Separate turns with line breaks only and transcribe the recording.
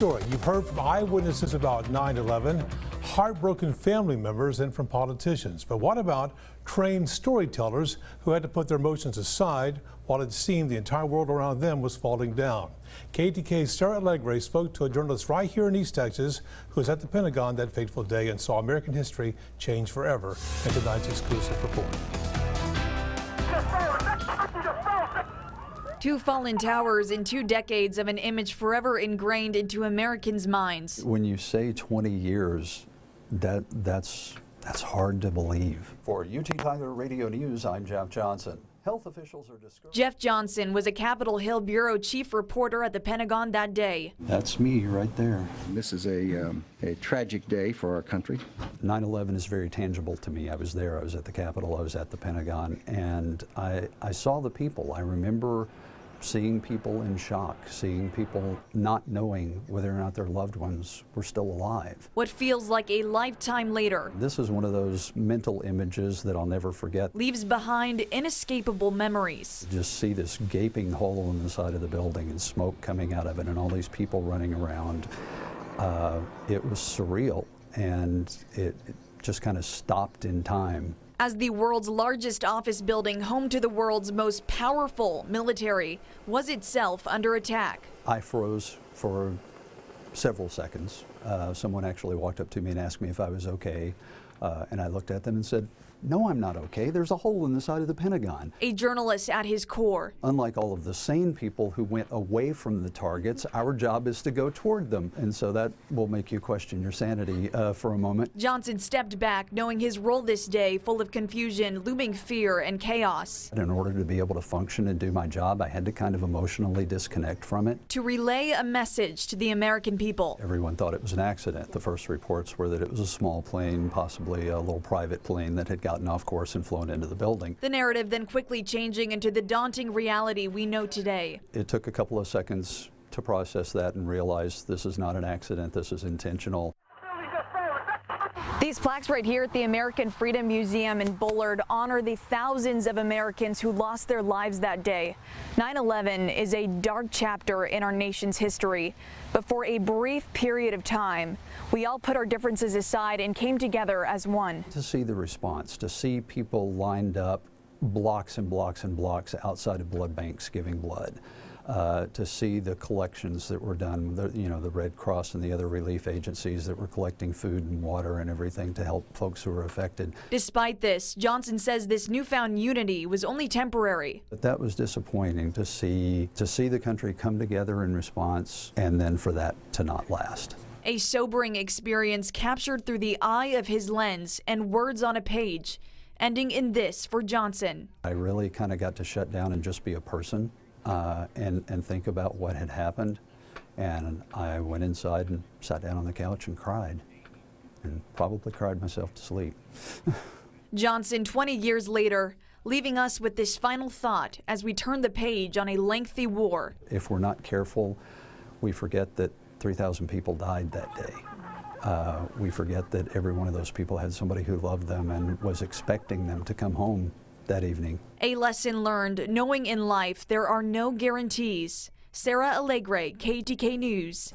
Story. You've heard from eyewitnesses about 9/11, heartbroken family members, and from politicians. But what about trained storytellers who had to put their emotions aside while it seemed the entire world around them was falling down? KETK's Sarah Alegre spoke to a journalist right here in East Texas who was at the Pentagon that fateful day and saw American history change forever in tonight's exclusive report.
Two fallen towers in 2 decades of an image forever ingrained into Americans' minds.
When you say 20 years, that's hard to believe. For UT Tyler Radio News, I'm Jeff Johnson. Health officials are discouraged.
Jeff Johnson was a Capitol Hill Bureau chief reporter at the Pentagon that day.
That's me right there.
This is a tragic day for our country.
9/11 is very tangible to me. I was there, I was at the Capitol, I was at the Pentagon, and I saw the people. I remember seeing people in shock, seeing people not knowing whether or not their loved ones were still alive.
What feels like a lifetime later.
This is one of those mental images that I'll never forget.
Leaves behind inescapable memories.
Just see this gaping hole in the side of the building and smoke coming out of it and all these people running around. It was surreal, and it just kind of stopped in time.
As the world's largest office building, home to the world's most powerful military, was itself under attack.
I froze for several seconds. Someone actually walked up to me and asked me if I was okay, and I looked at them and said, "No, I'm not okay. There's a hole in the side of the Pentagon."
A journalist at his core.
Unlike all of the sane people who went away from the targets, our job is to go toward them. And so that will make you question your sanity for a moment.
Johnson stepped back, knowing his role this day full of confusion, looming fear, and chaos.
In order to be able to function and do my job, I had to kind of emotionally disconnect from it.
To relay a message to the American people.
Everyone thought it was an accident. The first reports were that it was a small plane, possibly a little private plane that had gotten off course and flown into the building.
The narrative then quickly changing into the daunting reality we know today.
It took a couple of seconds to process that and realize this is not an accident, this is intentional.
These plaques right here at the American Freedom Museum in Bullard honor the thousands of Americans who lost their lives that day. 9/11 is a dark chapter in our nation's history, but for a brief period of time, we all put our differences aside and came together as one.
To see the response, to see people lined up blocks and blocks and blocks outside of blood banks giving blood. To see the collections that were done, the Red Cross and the other relief agencies that were collecting food and water and everything to help folks who were affected.
Despite this, Johnson says this newfound unity was only temporary.
But that was disappointing to see the country come together in response and then for that to not last.
A sobering experience captured through the eye of his lens and words on a page, ending in this for Johnson.
I really kind of got to shut down and just be a person. And think about what had happened, and I went inside and sat down on the couch and cried, and probably cried myself to sleep.
Johnson, 20 years later, leaving us with this final thought as we turn the page on a lengthy war.
If we're not careful, we forget that 3,000 people died that day. We forget that every one of those people had somebody who loved them and was expecting them to come home that evening.
A lesson learned, knowing in life there are no guarantees. Sarah Alegre, KETK News.